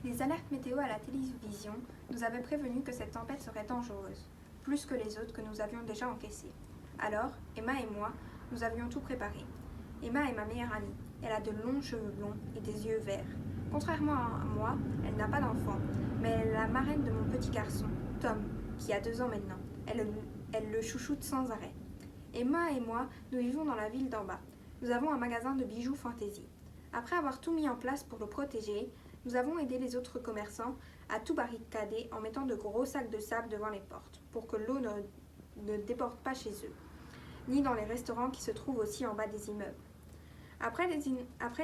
Les alertes météo à la télévision nous avaient prévenu que cette tempête serait dangereuse, plus que les autres que nous avions déjà encaissées. Alors, Emma et moi, nous avions tout préparé. Emma est ma meilleure amie. Elle a de longs cheveux blonds et des yeux verts. Contrairement à moi, elle n'a pas d'enfant, mais elle est la marraine de mon petit garçon, Tom, qui a 2 ans maintenant. Elle le chouchoute sans arrêt. Emma et moi, nous vivons dans la ville d'en bas. Nous avons un magasin de bijoux fantaisie. Après avoir tout mis en place pour le protéger, nous avons aidé les autres commerçants à tout barricader en mettant de gros sacs de sable devant les portes pour que l'eau ne déborde pas chez eux, ni dans les restaurants qui se trouvent aussi en bas des immeubles. Après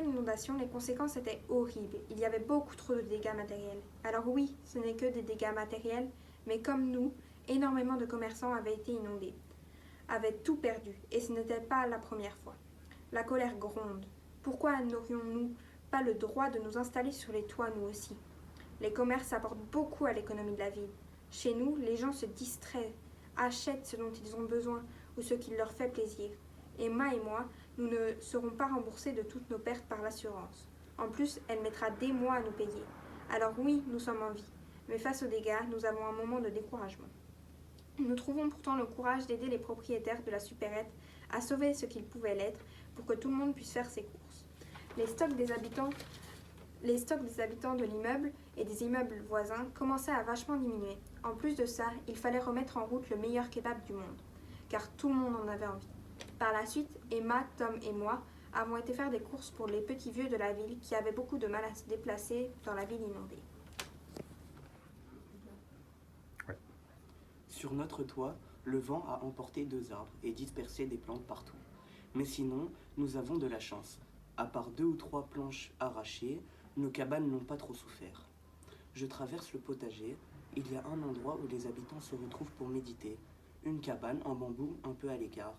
l'inondation, les conséquences étaient horribles. Il y avait beaucoup trop de dégâts matériels. Alors oui, ce n'est que des dégâts matériels, mais comme nous, énormément de commerçants avaient été inondés, avaient tout perdu, et ce n'était pas la première fois. La colère gronde. Pourquoi n'aurions-nous pas le droit de nous installer sur les toits, nous aussi? Les commerces apportent beaucoup à l'économie de la ville. Chez nous, les gens se distraient, achètent ce dont ils ont besoin ou ce qui leur fait plaisir. Emma et moi, nous ne serons pas remboursés de toutes nos pertes par l'assurance. En plus, elle mettra des mois à nous payer. Alors oui, nous sommes en vie, mais face aux dégâts, nous avons un moment de découragement. Nous trouvons pourtant le courage d'aider les propriétaires de la supérette à sauver ce qu'ils pouvaient l'être pour que tout le monde puisse faire ses courses. Les stocks des habitants de l'immeuble et des immeubles voisins commençaient à vachement diminuer. En plus de ça, il fallait remettre en route le meilleur kebab du monde, car tout le monde en avait envie. Par la suite, Emma, Tom et moi avons été faire des courses pour les petits vieux de la ville qui avaient beaucoup de mal à se déplacer dans la ville inondée. Sur notre toit, le vent a emporté 2 arbres et dispersé des plantes partout. Mais sinon, nous avons de la chance. À part 2 ou 3 planches arrachées, nos cabanes n'ont pas trop souffert. Je traverse le potager. Il y a un endroit où les habitants se retrouvent pour méditer. Une cabane en bambou un peu à l'écart.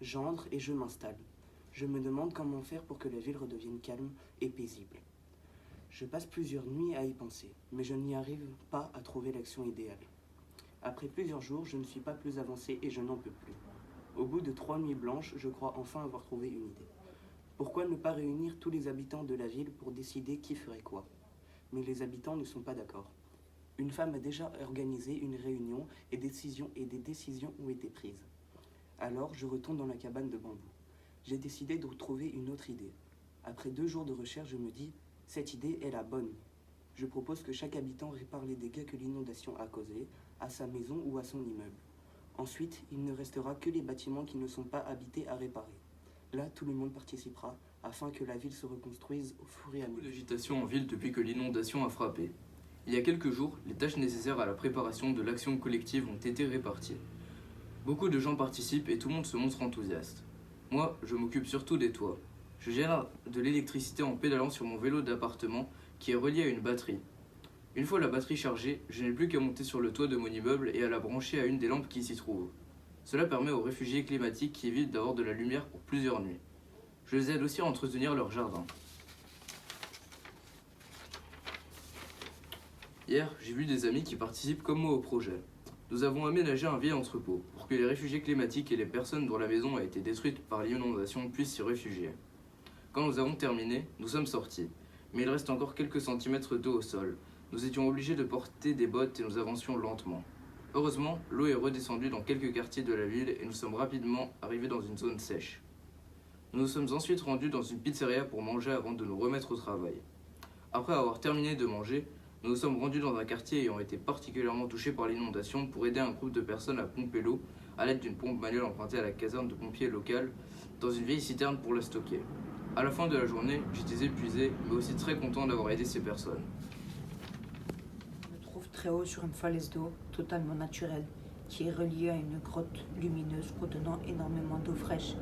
J'entre et je m'installe. Je me demande comment faire pour que la ville redevienne calme et paisible. Je passe plusieurs nuits à y penser, mais je n'y arrive pas à trouver l'action idéale. Après plusieurs jours, je ne suis pas plus avancé et je n'en peux plus. Au bout de 3 nuits blanches, je crois enfin avoir trouvé une idée. Pourquoi ne pas réunir tous les habitants de la ville pour décider qui ferait quoi? Mais les habitants ne sont pas d'accord. Une femme a déjà organisé une réunion et des décisions ont été prises. Alors, je retourne dans la cabane de bambou. J'ai décidé de trouver une autre idée. Après 2 jours de recherche, je me dis, cette idée est la bonne. Je propose que chaque habitant répare les dégâts que l'inondation a causés à sa maison ou à son immeuble. Ensuite, il ne restera que les bâtiments qui ne sont pas habités à réparer. Là, tout le monde participera afin que la ville se reconstruise au fur et à mesure. Beaucoup d'agitation en ville depuis que l'inondation a frappé. Il y a quelques jours, les tâches nécessaires à la préparation de l'action collective ont été réparties. Beaucoup de gens participent et tout le monde se montre enthousiaste. Moi, je m'occupe surtout des toits. Je gère de l'électricité en pédalant sur mon vélo d'appartement qui est relié à une batterie. Une fois la batterie chargée, je n'ai plus qu'à monter sur le toit de mon immeuble et à la brancher à une des lampes qui s'y trouvent. Cela permet aux réfugiés climatiques qui vivent d'avoir de la lumière pour plusieurs nuits. Je les aide aussi à entretenir leur jardin. Hier, j'ai vu des amis qui participent comme moi au projet. Nous avons aménagé un vieil entrepôt pour que les réfugiés climatiques et les personnes dont la maison a été détruite par l'inondation puissent s'y réfugier. Quand nous avons terminé, nous sommes sortis. Mais il reste encore quelques centimètres d'eau au sol. Nous étions obligés de porter des bottes et nous avancions lentement. Heureusement, l'eau est redescendue dans quelques quartiers de la ville et nous sommes rapidement arrivés dans une zone sèche. Nous nous sommes ensuite rendus dans une pizzeria pour manger avant de nous remettre au travail. Après avoir terminé de manger, nous nous sommes rendus dans un quartier ayant été particulièrement touché par l'inondation pour aider un groupe de personnes à pomper l'eau à l'aide d'une pompe manuelle empruntée à la caserne de pompiers locale dans une vieille citerne pour la stocker. À la fin de la journée, j'étais épuisé, mais aussi très content d'avoir aidé ces personnes. Je me trouve très haut sur une falaise d'eau, totalement naturelle, qui est reliée à une grotte lumineuse contenant énormément d'eau fraîche,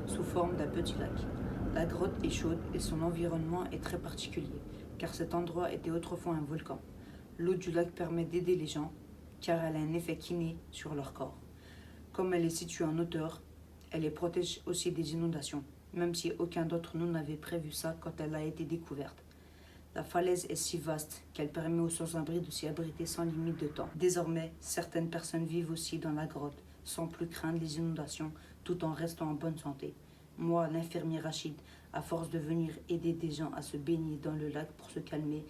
sous forme d'un petit lac. La grotte est chaude et son environnement est très particulier, car cet endroit était autrefois un volcan. L'eau du lac permet d'aider les gens, car elle a un effet kiné sur leur corps. Comme elle est située en hauteur, elle les protège aussi des inondations, même si aucun d'entre nous n'avait prévu ça quand elle a été découverte. La falaise est si vaste qu'elle permet aux sans-abri de s'y abriter sans limite de temps. Désormais, certaines personnes vivent aussi dans la grotte, sans plus craindre les inondations, tout en restant en bonne santé. Moi, l'infirmier Rachid, à force de venir aider des gens à se baigner dans le lac pour se calmer,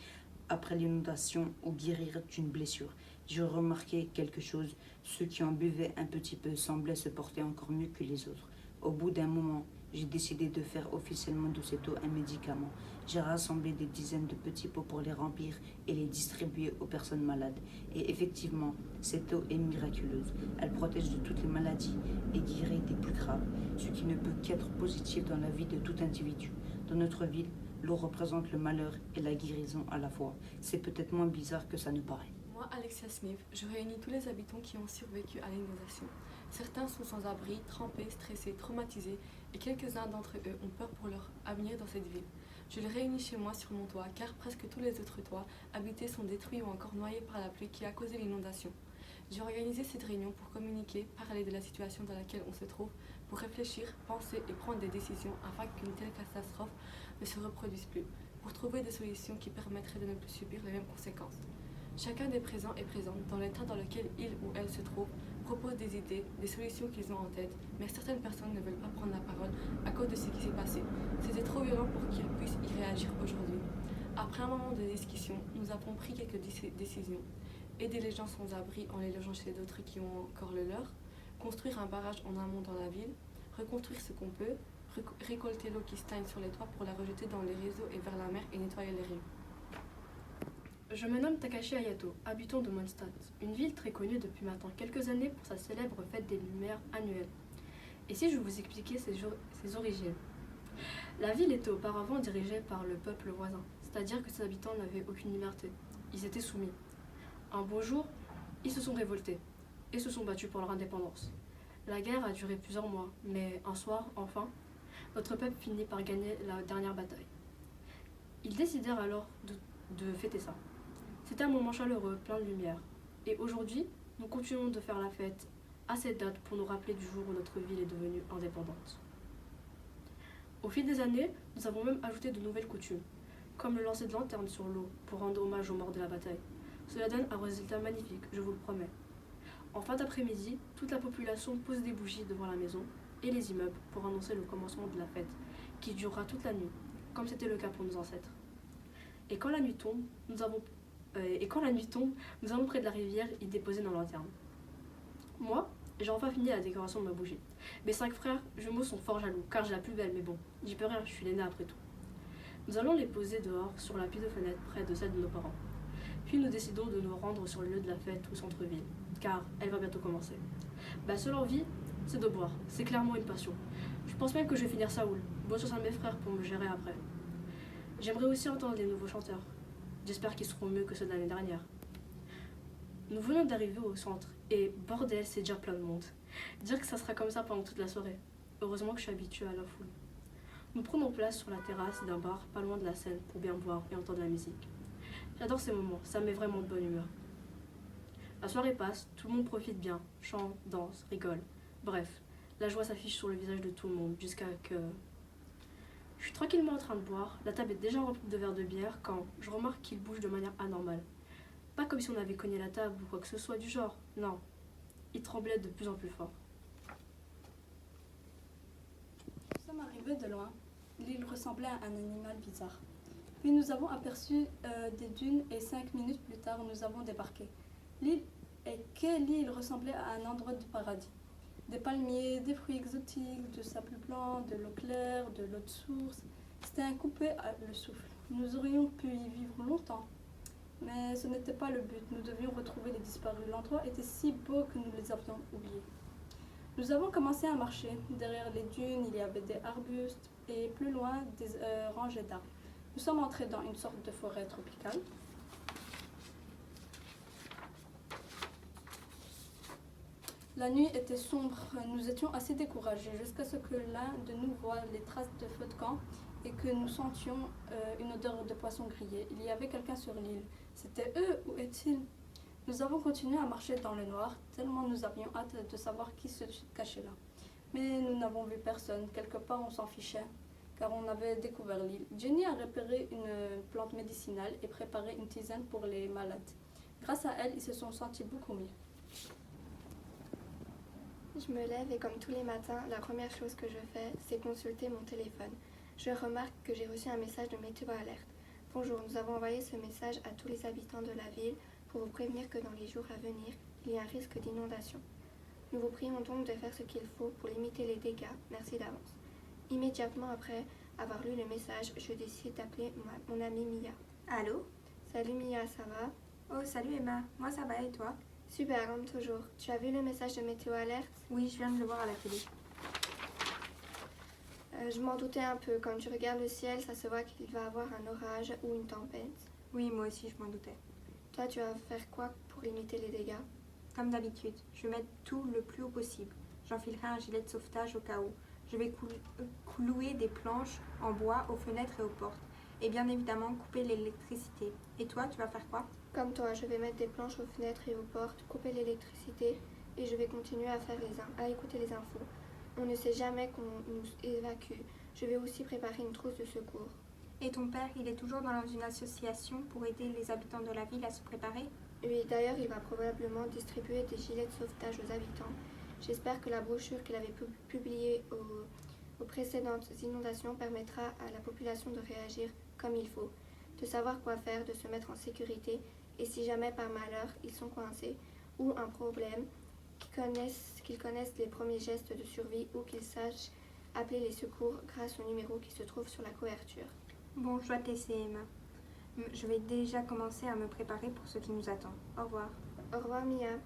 après l'inondation ou guérir d'une blessure. J'ai remarqué quelque chose, ceux qui en buvaient un petit peu semblaient se porter encore mieux que les autres. Au bout d'un moment, j'ai décidé de faire officiellement de cette eau un médicament. J'ai rassemblé des dizaines de petits pots pour les remplir et les distribuer aux personnes malades. Et effectivement, cette eau est miraculeuse. Elle protège de toutes les maladies et guérit des plus graves, ce qui ne peut qu'être positif dans la vie de tout individu. Dans notre ville, l'eau représente le malheur et la guérison à la fois. C'est peut-être moins bizarre que ça ne paraît. Moi, Alexia Smith, je réunis tous les habitants qui ont survécu à l'inondation. Certains sont sans abri, trempés, stressés, traumatisés, et quelques-uns d'entre eux ont peur pour leur avenir dans cette ville. Je les réunis chez moi sur mon toit, car presque tous les autres toits habités sont détruits ou encore noyés par la pluie qui a causé l'inondation. J'ai organisé cette réunion pour communiquer, parler de la situation dans laquelle on se trouve, pour réfléchir, penser et prendre des décisions afin qu'une telle catastrophe ne se reproduise plus, pour trouver des solutions qui permettraient de ne plus subir les mêmes conséquences. Chacun des présents et présentes, dans l'état dans lequel il ou elle se trouve, propose des idées, des solutions qu'ils ont en tête, mais certaines personnes ne veulent pas prendre la parole à cause de ce qui s'est passé. C'était trop violent pour qu'ils puissent y réagir aujourd'hui. Après un moment de discussion, nous avons pris quelques décisions. Aider les gens sans abri en les logeant chez d'autres qui ont encore le leur, construire un barrage en amont dans la ville, reconstruire ce qu'on peut, récolter l'eau qui stagne sur les toits pour la rejeter dans les réseaux et vers la mer et nettoyer les rues. Je me nomme Takashi Hayato, habitant de Mondstadt, une ville très connue depuis maintenant quelques années pour sa célèbre fête des Lumières annuelle. Et si je vous expliquais ses origines? La ville était auparavant dirigée par le peuple voisin, c'est-à-dire que ses habitants n'avaient aucune liberté. Ils étaient soumis. Un beau jour, ils se sont révoltés et se sont battus pour leur indépendance. La guerre a duré plusieurs mois, mais un soir, enfin, notre peuple finit par gagner la dernière bataille. Ils décidèrent alors de fêter ça. C'était un moment chaleureux, plein de lumière. Et aujourd'hui, nous continuons de faire la fête à cette date pour nous rappeler du jour où notre ville est devenue indépendante. Au fil des années, nous avons même ajouté de nouvelles coutumes, comme le lancer de lanternes sur l'eau pour rendre hommage aux morts de la bataille. Cela donne un résultat magnifique, je vous le promets. En fin d'après-midi, toute la population pose des bougies devant la maison et les immeubles pour annoncer le commencement de la fête, qui durera toute la nuit, comme c'était le cas pour nos ancêtres. Et quand la nuit tombe, nous allons près de la rivière y déposer nos lanternes. Moi, j'ai enfin fini la décoration de ma bougie. Mes 5 frères jumeaux sont fort jaloux, car j'ai la plus belle, mais bon, j'y peux rien, je suis l'aîné après tout. Nous allons les poser dehors, sur la pile de fenêtre, près de celle de nos parents. Puis nous décidons de nous rendre sur le lieu de la fête au centre-ville, car elle va bientôt commencer. Ma seule envie, c'est de boire. C'est clairement une passion. Je pense même que je vais finir Saoul, boire sur mes frères pour me gérer après. J'aimerais aussi entendre les nouveaux chanteurs. J'espère qu'ils seront mieux que ceux de l'année dernière. Nous venons d'arriver au centre, et bordel, c'est déjà plein de monde. Dire que ça sera comme ça pendant toute la soirée. Heureusement que je suis habituée à la foule. Nous prenons place sur la terrasse d'un bar, pas loin de la scène, pour bien boire et entendre la musique. J'adore ces moments, ça me met vraiment de bonne humeur. La soirée passe, tout le monde profite bien, chante, danse, rigole. Bref, la joie s'affiche sur le visage de tout le monde, jusqu'à que... Je suis tranquillement en train de boire, la table est déjà remplie de verres de bière quand je remarque qu'il bouge de manière anormale. Pas comme si on avait cogné la table ou quoi que ce soit du genre, non. Il tremblait de plus en plus fort. Nous sommes arrivés de loin. L'île ressemblait à un animal bizarre. Puis nous avons aperçu des dunes et 5 minutes plus tard, nous avons débarqué. L'île ressemblait à un endroit du paradis. Des palmiers, des fruits exotiques, du sable blanc, de l'eau claire, de l'eau de source. C'était un coupé à le souffle. Nous aurions pu y vivre longtemps. Mais ce n'était pas le but. Nous devions retrouver les disparus. L'endroit était si beau que nous les avions oubliés. Nous avons commencé à marcher. Derrière les dunes, il y avait des arbustes et plus loin, des rangées d'arbres. Nous sommes entrés dans une sorte de forêt tropicale. La nuit était sombre. Nous étions assez découragés jusqu'à ce que l'un de nous voie les traces de feu de camp et que nous sentions une odeur de poisson grillé. Il y avait quelqu'un sur l'île. C'était eux, où est-il? Nous avons continué à marcher dans le noir, tellement nous avions hâte de savoir qui se cachait là. Mais nous n'avons vu personne. Quelque part, on s'en fichait, car on avait découvert l'île. Jenny a repéré une plante médicinale et préparé une tisane pour les malades. Grâce à elle, ils se sont sentis beaucoup mieux. Je me lève et comme tous les matins, la première chose que je fais, c'est consulter mon téléphone. Je remarque que j'ai reçu un message de météo alerte. Bonjour, nous avons envoyé ce message à tous les habitants de la ville pour vous prévenir que dans les jours à venir, il y a un risque d'inondation. Nous vous prions donc de faire ce qu'il faut pour limiter les dégâts. Merci d'avance. Immédiatement après avoir lu le message, je décide d'appeler mon amie Mia. Allô? Salut Mia, ça va? Oh, salut Emma. Moi, ça va et toi? Super, comme toujours. Tu as vu le message de Météo Alerte? Oui, je viens de le voir à la télé. Je m'en doutais un peu. Quand tu regardes le ciel, ça se voit qu'il va avoir un orage ou une tempête. Oui, moi aussi, je m'en doutais. Toi, tu vas faire quoi pour limiter les dégâts? Comme d'habitude, je vais mettre tout le plus haut possible. J'enfilerai un gilet de sauvetage au cas où. Je vais clouer des planches en bois aux fenêtres et aux portes. Et bien évidemment, couper l'électricité. Et toi, tu vas faire quoi? Comme toi, je vais mettre des planches aux fenêtres et aux portes, couper l'électricité et je vais continuer à écouter les infos. On ne sait jamais qu'on nous évacue. Je vais aussi préparer une trousse de secours. Et ton père, il est toujours dans une association pour aider les habitants de la ville à se préparer? Oui, d'ailleurs, il va probablement distribuer des gilets de sauvetage aux habitants. J'espère que la brochure qu'il avait publiée aux précédentes inondations permettra à la population de réagir comme il faut, de savoir quoi faire, de se mettre en sécurité et si jamais par malheur ils sont coincés ou un problème, qu'ils connaissent les premiers gestes de survie ou qu'ils sachent appeler les secours grâce au numéro qui se trouve sur la couverture. Bon, je dois te laisser, Emma. Je vais déjà commencer à me préparer pour ce qui nous attend. Au revoir. Au revoir Mia.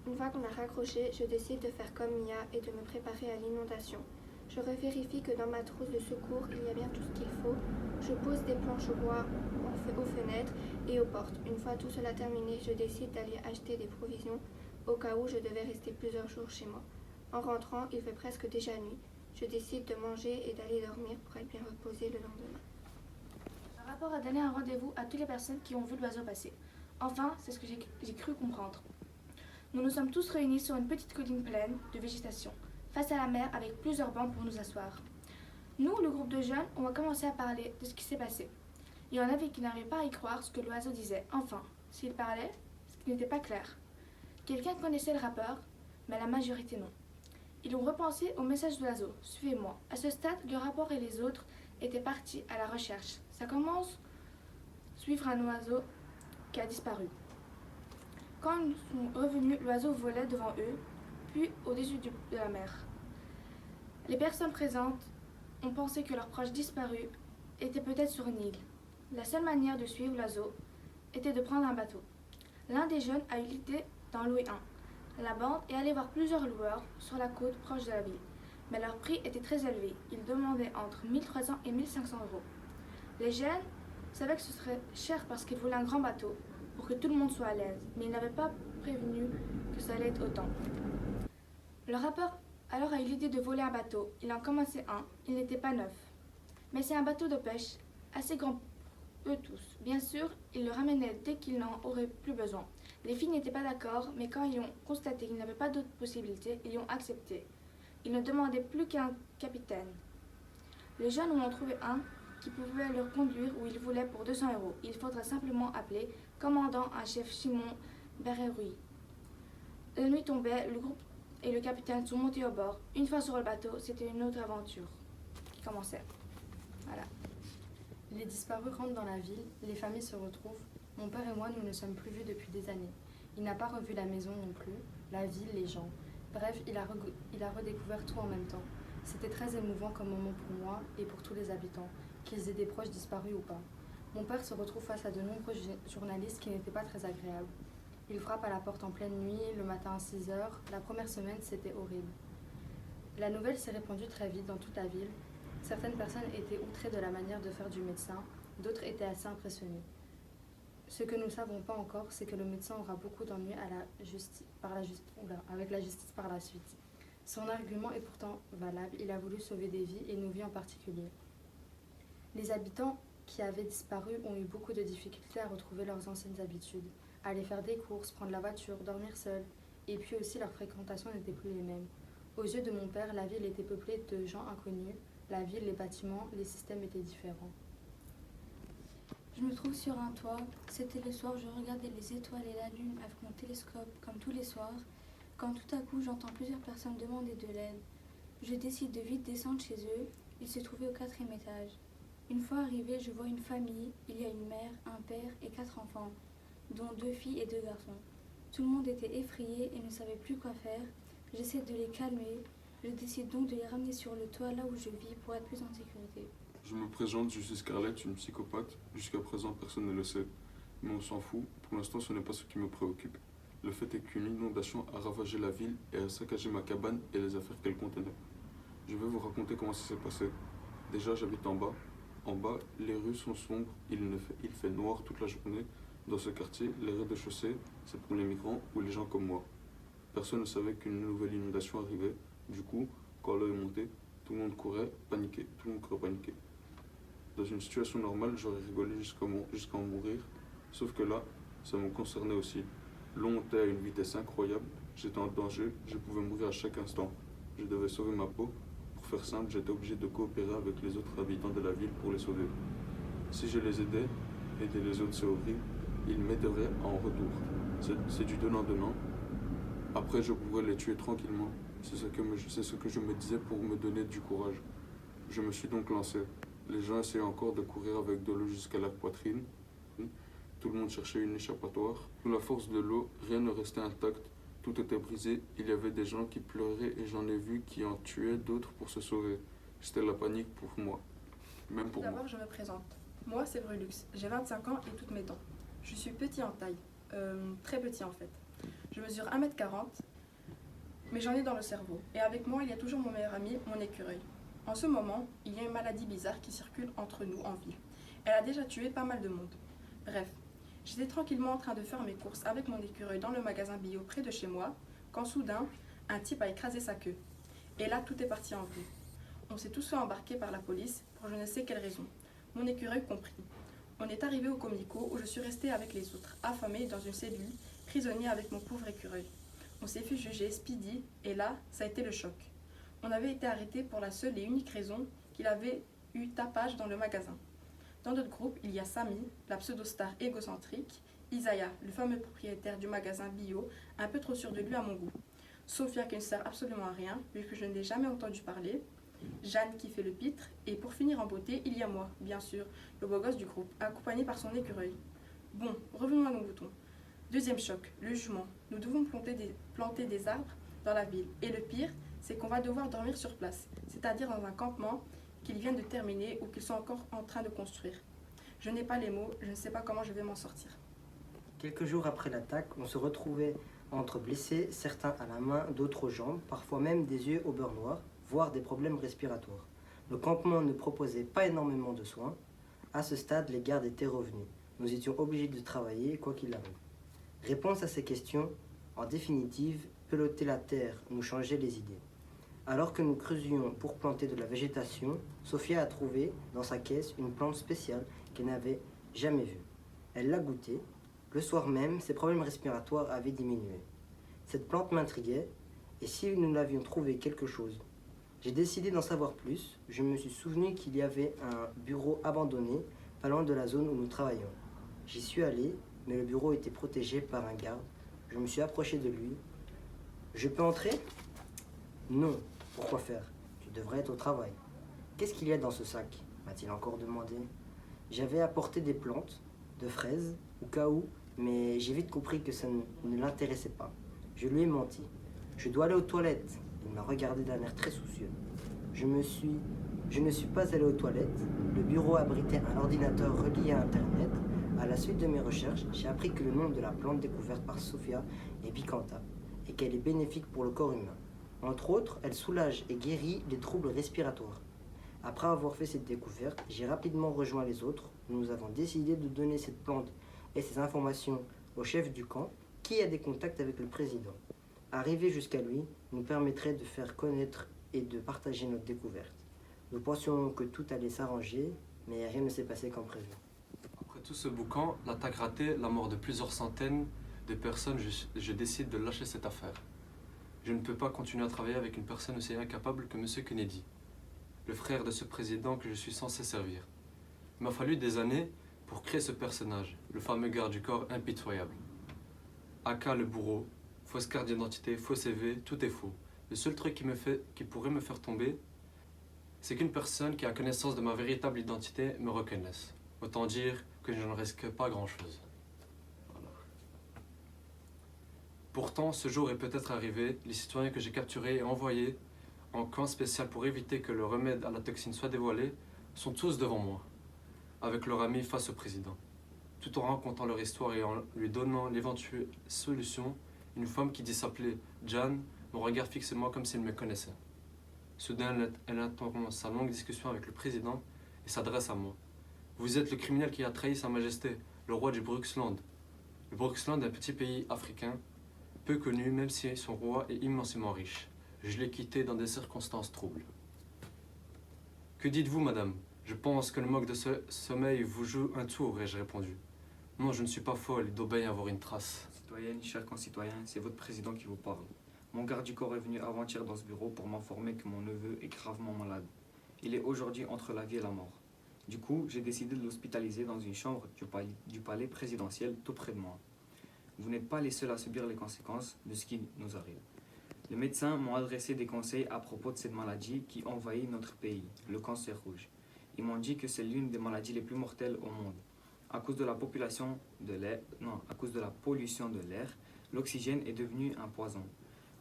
Une fois qu'on a raccroché, je décide de faire comme Mia et de me préparer à l'inondation. Je revérifie que dans ma trousse de secours, il y a bien tout ce qu'il faut. Je pose des planches au bois aux fenêtres et aux portes. Une fois tout cela terminé, je décide d'aller acheter des provisions au cas où je devais rester plusieurs jours chez moi. En rentrant, il fait presque déjà nuit. Je décide de manger et d'aller dormir pour être bien reposée le lendemain. Le rapport a donné un rendez-vous à toutes les personnes qui ont vu l'oiseau passer. Enfin, c'est ce que j'ai cru comprendre. Nous nous sommes tous réunis sur une petite colline pleine de végétation, face à la mer avec plusieurs bancs pour nous asseoir. Nous, le groupe de jeunes, on a commencé à parler de ce qui s'est passé. Il y en avait qui n'arrivaient pas à y croire ce que l'oiseau disait. Enfin, s'il parlait, ce qui n'était pas clair. Quelqu'un connaissait le rappeur, mais la majorité non. Ils ont repensé au message de l'oiseau. Suivez-moi. À ce stade, le rapport et les autres étaient partis à la recherche. Ça commence à suivre un oiseau qui a disparu. Quand ils sont revenus, l'oiseau volait devant eux, puis au-dessus de la mer. Les personnes présentes ont pensé que leur proche disparu était peut-être sur une île. La seule manière de suivre l'oiseau était de prendre un bateau. L'un des jeunes a eu l'idée d'en louer un. La bande est allée voir plusieurs loueurs sur la côte proche de la ville, mais leur prix était très élevé. Ils demandaient entre 1300 et 1500 euros. Les jeunes savaient que ce serait cher parce qu'ils voulaient un grand bateau pour que tout le monde soit à l'aise, mais ils n'avaient pas prévenu que ça allait être autant. Le rappeur alors a eu l'idée de voler un bateau. Il en commençait un, il n'était pas neuf. Mais c'est un bateau de pêche, assez grand pour eux tous. Bien sûr, il le ramenait dès qu'il n'en aurait plus besoin. Les filles n'étaient pas d'accord, mais quand ils ont constaté qu'il n'y avait pas d'autre possibilité, ils ont accepté. Ils ne demandaient plus qu'un capitaine. Les jeunes en ont trouvé un qui pouvait leur conduire où ils voulaient pour 200 euros. Il faudra simplement appeler commandant un chef Simon Berreroui. La nuit tombait, le groupe et le capitaine sont montés au bord. Une fois sur le bateau, c'était une autre aventure qui commençait. Voilà. Les disparus rentrent dans la ville, les familles se retrouvent. Mon père et moi, nous ne sommes plus vus depuis des années. Il n'a pas revu la maison non plus, la ville, les gens. Bref, il a redécouvert tout en même temps. C'était très émouvant comme moment pour moi et pour tous les habitants, qu'ils aient des proches disparus ou pas. Mon père se retrouve face à de nombreux journalistes qui n'étaient pas très agréables. Il frappe à la porte en pleine nuit, le matin à 6 heures. La première semaine, c'était horrible. La nouvelle s'est répandue très vite dans toute la ville. Certaines personnes étaient outrées de la manière de faire du médecin, d'autres étaient assez impressionnées. Ce que nous ne savons pas encore, c'est que le médecin aura beaucoup d'ennuis avec la justice par la suite. Son argument est pourtant valable, il a voulu sauver des vies et nos vies en particulier. Les habitants qui avaient disparu ont eu beaucoup de difficultés à retrouver leurs anciennes habitudes, aller faire des courses, prendre la voiture, dormir seul, et puis aussi leur fréquentation n'était plus les mêmes. Aux yeux de mon père, la ville était peuplée de gens inconnus, la ville, les bâtiments, les systèmes étaient différents. Je me trouve sur un toit. C'était le soir, je regardais les étoiles et la lune avec mon télescope, comme tous les soirs, quand tout à coup j'entends plusieurs personnes demander de l'aide. Je décide de vite descendre chez eux. Ils se trouvaient au 4e étage. Une fois arrivée, je vois une famille. Il y a une mère, un père et 4 enfants, dont 2 filles et 2 garçons. Tout le monde était effrayé et ne savait plus quoi faire. J'essaie de les calmer. Je décide donc de les ramener sur le toit là où je vis pour être plus en sécurité. Je me présente, je suis Scarlett, une psychopathe. Jusqu'à présent, personne ne le sait. Mais on s'en fout. Pour l'instant, ce n'est pas ce qui me préoccupe. Le fait est qu'une inondation a ravagé la ville et a saccagé ma cabane et les affaires qu'elle contenait. Je vais vous raconter comment ça s'est passé. Déjà, j'habite en bas. En bas, les rues sont sombres, il fait noir toute la journée. Dans ce quartier, les rez-de-chaussée, c'est pour les migrants ou les gens comme moi. Personne ne savait qu'une nouvelle inondation arrivait. Du coup, quand l'eau est montée, tout le monde courait, paniqué. Tout le monde courait paniqué. Dans une situation normale, j'aurais rigolé jusqu'à en mourir. Sauf que là, ça me concernait aussi. L'eau montait à une vitesse incroyable. J'étais en danger, je pouvais mourir à chaque instant. Je devais sauver ma peau. Pour faire simple, j'étais obligé de coopérer avec les autres habitants de la ville pour les sauver. Si je les aidais, aider les autres c'est horrible, ils m'aideraient en retour. C'est du donnant-donnant. Après, je pourrais les tuer tranquillement. C'est ce que je me disais pour me donner du courage. Je me suis donc lancé. Les gens essayaient encore de courir avec de l'eau jusqu'à la poitrine. Tout le monde cherchait une échappatoire. Sous la force de l'eau, rien ne restait intact. Tout était brisé. Il y avait des gens qui pleuraient et j'en ai vu qui en tuaient d'autres pour se sauver. C'était la panique pour moi. Même pour moi. D'abord, je me présente. Moi, c'est Brulux. J'ai 25 ans et toutes mes dents. Je suis petit en taille. Très petit en fait. Je mesure 1m40, mais j'en ai dans le cerveau. Et avec moi, il y a toujours mon meilleur ami, mon écureuil. En ce moment, il y a une maladie bizarre qui circule entre nous en ville. Elle a déjà tué pas mal de monde. Bref, j'étais tranquillement en train de faire mes courses avec mon écureuil dans le magasin bio près de chez moi, quand soudain, un type a écrasé sa queue. Et là, tout est parti en vrille. On s'est tous fait embarquer par la police pour je ne sais quelle raison. Mon écureuil compris. On est arrivé au comico où je suis restée avec les autres, affamée dans une cellule, prisonnier avec mon pauvre écureuil. On s'est fait juger speedy et là, ça a été le choc. On avait été arrêté pour la seule et unique raison qu'il avait eu tapage dans le magasin. Dans notre groupe, il y a Samy, la pseudo-star égocentrique, Isaiah, le fameux propriétaire du magasin bio, un peu trop sûr de lui à mon goût, Sophia qui ne sert absolument à rien, vu que je ne l'ai jamais entendu parler, Jeanne qui fait le pitre, et pour finir en beauté, il y a moi, bien sûr, le beau gosse du groupe, accompagné par son écureuil. Bon, revenons à nos moutons. Deuxième choc, le jugement. Nous devons planter des arbres dans la ville. Et le pire, c'est qu'on va devoir dormir sur place, c'est-à-dire dans un campement qu'ils viennent de terminer ou qu'ils sont encore en train de construire. Je n'ai pas les mots, je ne sais pas comment je vais m'en sortir. Quelques jours après l'attaque, on se retrouvait entre blessés, certains à la main, d'autres aux jambes, parfois même des yeux au beurre noir, voire des problèmes respiratoires. Le campement ne proposait pas énormément de soins. À ce stade, les gardes étaient revenus. Nous étions obligés de travailler, quoi qu'il arrive. Réponse à ces questions, en définitive, peloter la terre nous changeait les idées. Alors que nous creusions pour planter de la végétation, Sophia a trouvé dans sa caisse une plante spéciale qu'elle n'avait jamais vue. Elle l'a goûtée. Le soir même, ses problèmes respiratoires avaient diminué. Cette plante m'intriguait, et si nous l'avions trouvé quelque chose? J'ai décidé d'en savoir plus. Je me suis souvenu qu'il y avait un bureau abandonné, pas loin de la zone où nous travaillions. J'y suis allé, mais le bureau était protégé par un garde. Je me suis approché de lui. « Je peux entrer ?»« Non. Pourquoi faire? Tu devrais être au travail. »« Qu'est-ce qu'il y a dans ce sac ?» m'a-t-il encore demandé. J'avais apporté des plantes, de fraises, au cas où, mais j'ai vite compris que ça ne l'intéressait pas. Je lui ai menti. « Je dois aller aux toilettes. » Il m'a regardé d'un air très soucieux. Je ne suis pas allé aux toilettes. Le bureau abritait un ordinateur relié à Internet. À la suite de mes recherches, j'ai appris que le nom de la plante découverte par Sophia est Bicanta et qu'elle est bénéfique pour le corps humain. Entre autres, elle soulage et guérit les troubles respiratoires. Après avoir fait cette découverte, j'ai rapidement rejoint les autres. Nous avons décidé de donner cette plante et ces informations au chef du camp, qui a des contacts avec le président. Arriver jusqu'à lui nous permettrait de faire connaître et de partager notre découverte. Nous pensions que tout allait s'arranger, mais rien ne s'est passé comme prévu. Après tout ce boucan, l'attaque ratée, la mort de plusieurs centaines de personnes, je décide de lâcher cette affaire. Je ne peux pas continuer à travailler avec une personne aussi incapable que M. Kennedy, le frère de ce président que je suis censé servir. Il m'a fallu des années pour créer ce personnage, le fameux garde du corps impitoyable. Aka le bourreau, fausse carte d'identité, faux CV, tout est faux. Le seul truc qui pourrait me faire tomber, c'est qu'une personne qui a connaissance de ma véritable identité me reconnaisse. Autant dire que je ne risque pas grand-chose. Voilà. Pourtant, ce jour est peut-être arrivé. Les citoyens que j'ai capturés et envoyés en camp spécial pour éviter que le remède à la toxine soit dévoilé sont tous devant moi, avec leur ami face au président. Tout en racontant leur histoire et en lui donnant l'éventuelle solution, une femme qui dit s'appeler Jan me regarde fixement comme s'il me connaissait. Soudain, elle interrompt sa longue discussion avec le président et s'adresse à moi. Vous êtes le criminel qui a trahi Sa Majesté, le roi du Bruxland. Le Bruxland est un petit pays africain, peu connu même si son roi est immensément riche. Je l'ai quitté dans des circonstances troubles. Que dites-vous, madame? Je pense que le manque de sommeil vous joue un tour, ai-je répondu. Non, je ne suis pas folle, il doit bien y avoir une trace. Citoyennes, chers concitoyens, c'est votre président qui vous parle. Mon garde du corps est venu avant-hier dans ce bureau pour m'informer que mon neveu est gravement malade. Il est aujourd'hui entre la vie et la mort. Du coup, j'ai décidé de l'hospitaliser dans une chambre du palais présidentiel tout près de moi. Vous n'êtes pas les seuls à subir les conséquences de ce qui nous arrive. Les médecins m'ont adressé des conseils à propos de cette maladie qui envahit notre pays, le cancer rouge. Ils m'ont dit que c'est l'une des maladies les plus mortelles au monde. À cause de la pollution de l'air, l'oxygène est devenu un poison.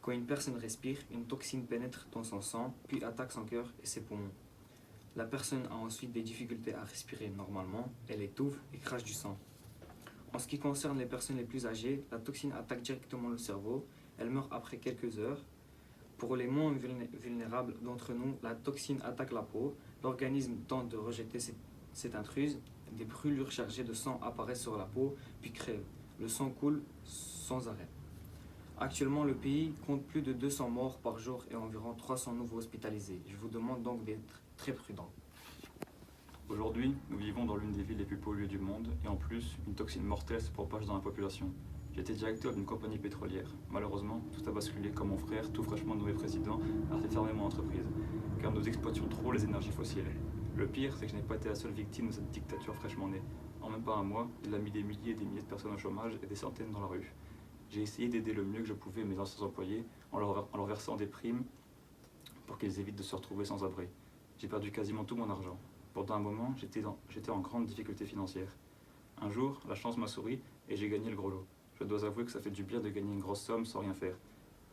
Quand une personne respire, une toxine pénètre dans son sang, puis attaque son cœur et ses poumons. La personne a ensuite des difficultés à respirer normalement, elle étouffe et crache du sang. En ce qui concerne les personnes les plus âgées, la toxine attaque directement le cerveau, elle meurt après quelques heures. Pour les moins vulnérables d'entre nous, la toxine attaque la peau, l'organisme tente de rejeter cette intruse, des brûlures chargées de sang apparaissent sur la peau, puis crèvent. Le sang coule sans arrêt. Actuellement, le pays compte plus de 200 morts par jour et environ 300 nouveaux hospitalisés. Je vous demande donc d'être très prudents. Aujourd'hui, nous vivons dans l'une des villes les plus polluées du monde et en plus, une toxine mortelle se propage dans la population. J'étais directeur d'une compagnie pétrolière. Malheureusement, tout a basculé quand mon frère, tout fraîchement nommé président, a fait fermer mon entreprise, car nous exploitions trop les énergies fossiles. Le pire, c'est que je n'ai pas été la seule victime de cette dictature fraîchement née. En même pas un mois, il a mis des milliers et des milliers de personnes au chômage et des centaines dans la rue. J'ai essayé d'aider le mieux que je pouvais mes anciens employés en leur versant des primes pour qu'ils évitent de se retrouver sans abri. J'ai perdu quasiment tout mon argent. Pendant un moment, j'étais en grande difficulté financière. Un jour, la chance m'a souri et j'ai gagné le gros lot. Je dois avouer que ça fait du bien de gagner une grosse somme sans rien faire.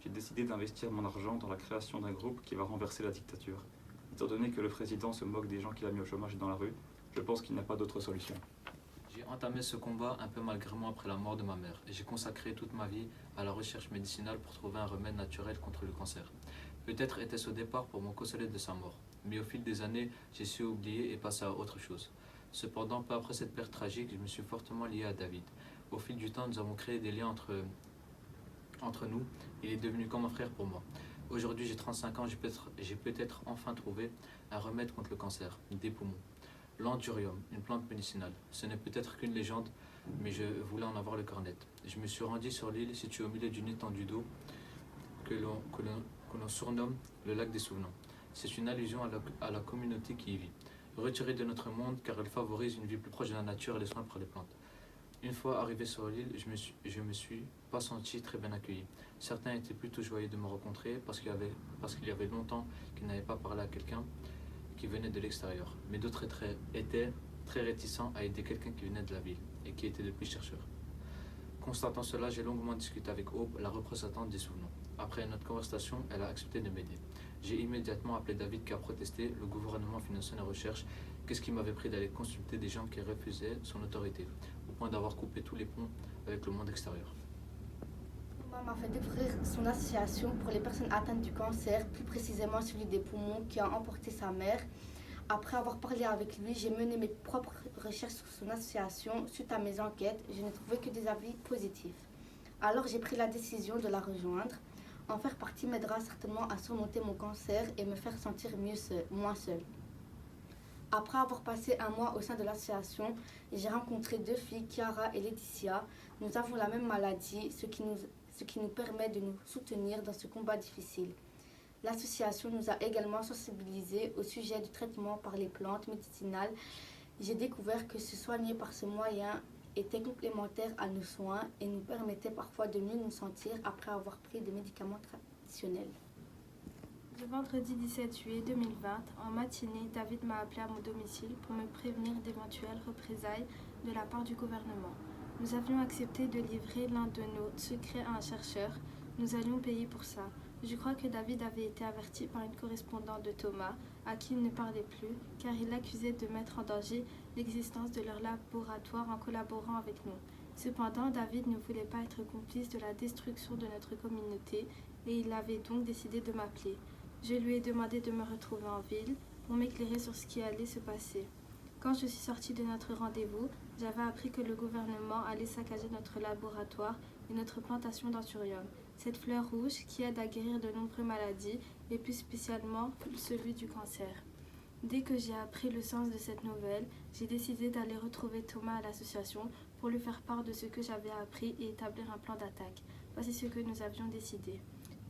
J'ai décidé d'investir mon argent dans la création d'un groupe qui va renverser la dictature. Étant donné que le président se moque des gens qu'il a mis au chômage et dans la rue, je pense qu'il n'y a pas d'autre solution. J'ai entamé ce combat un peu malgré moi après la mort de ma mère et j'ai consacré toute ma vie à la recherche médicinale pour trouver un remède naturel contre le cancer. Peut-être était-ce au départ pour me consoler de sa mort, mais au fil des années, j'ai su oublier et passer à autre chose. Cependant, peu après cette perte tragique, je me suis fortement lié à David. Au fil du temps, nous avons créé des liens entre nous. Il est devenu comme un frère pour moi. Aujourd'hui, j'ai 35 ans, j'ai peut-être enfin trouvé un remède contre le cancer des poumons. L'Anthurium, une plante médicinale. Ce n'est peut-être qu'une légende, mais je voulais en avoir le cœur net. Je me suis rendu sur l'île située au milieu d'une étendue d'eau que l'on surnomme le lac des Souvenants. C'est une allusion à la communauté qui y vit. Retirée de notre monde car elle favorise une vie plus proche de la nature et les soins par les plantes. Une fois arrivé sur l'île, je me suis pas senti très bien accueilli. Certains étaient plutôt joyeux de me rencontrer parce qu'il y avait longtemps qu'ils n'avaient pas parlé à quelqu'un qui venait de l'extérieur. Mais d'autres étaient très réticents à aider quelqu'un qui venait de la ville et qui était depuis chercheur. Constatant cela, j'ai longuement discuté avec Aube, la représentante des Souvenants. Après notre conversation, elle a accepté de m'aider. J'ai immédiatement appelé David qui a protesté, le gouvernement finançait la recherche. Qu'est-ce qui m'avait pris d'aller consulter des gens qui refusaient son autorité, au point d'avoir coupé tous les ponts avec le monde extérieur. Maman m'a fait découvrir son association pour les personnes atteintes du cancer, plus précisément celui des poumons qui a emporté sa mère. Après avoir parlé avec lui, j'ai mené mes propres recherches sur son association. Suite à mes enquêtes, je n'ai trouvé que des avis positifs. Alors j'ai pris la décision de la rejoindre. En faire partie m'aidera certainement à surmonter mon cancer et me faire sentir moins seule. Après avoir passé un mois au sein de l'association, j'ai rencontré 2 filles, Chiara et Laetitia. Nous avons la même maladie, ce qui nous permet de nous soutenir dans ce combat difficile. L'association nous a également sensibilisés au sujet du traitement par les plantes médicinales. J'ai découvert que se soigner par ce moyen était complémentaire à nos soins et nous permettait parfois de mieux nous sentir après avoir pris des médicaments traditionnels. Le vendredi 17 juillet 2020, en matinée, David m'a appelé à mon domicile pour me prévenir d'éventuelles représailles de la part du gouvernement. Nous avions accepté de livrer l'un de nos secrets à un chercheur. Nous allions payer pour ça. Je crois que David avait été averti par une correspondante de Thomas, à qui il ne parlait plus, car il l'accusait de mettre en danger l'existence de leur laboratoire en collaborant avec nous. Cependant, David ne voulait pas être complice de la destruction de notre communauté et il avait donc décidé de m'appeler. Je lui ai demandé de me retrouver en ville pour m'éclairer sur ce qui allait se passer. Quand je suis sortie de notre rendez-vous, j'avais appris que le gouvernement allait saccager notre laboratoire et notre plantation d'anthurium, cette fleur rouge qui aide à guérir de nombreuses maladies et plus spécialement celui du cancer. Dès que j'ai appris le sens de cette nouvelle, j'ai décidé d'aller retrouver Thomas à l'association pour lui faire part de ce que j'avais appris et établir un plan d'attaque. Voici ce que nous avions décidé.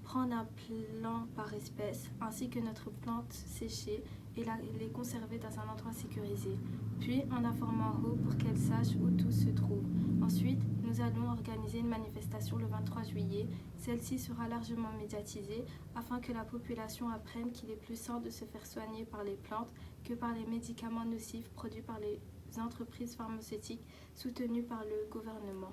Prendre un plan par espèce, ainsi que notre plante séchée et les conserver dans un endroit sécurisé, puis en informant Ho pour qu'elle sache où tout se trouve. Ensuite, nous allons organiser une manifestation le 23 juillet. Celle-ci sera largement médiatisée afin que la population apprenne qu'il est plus sain de se faire soigner par les plantes que par les médicaments nocifs produits par les entreprises pharmaceutiques soutenues par le gouvernement.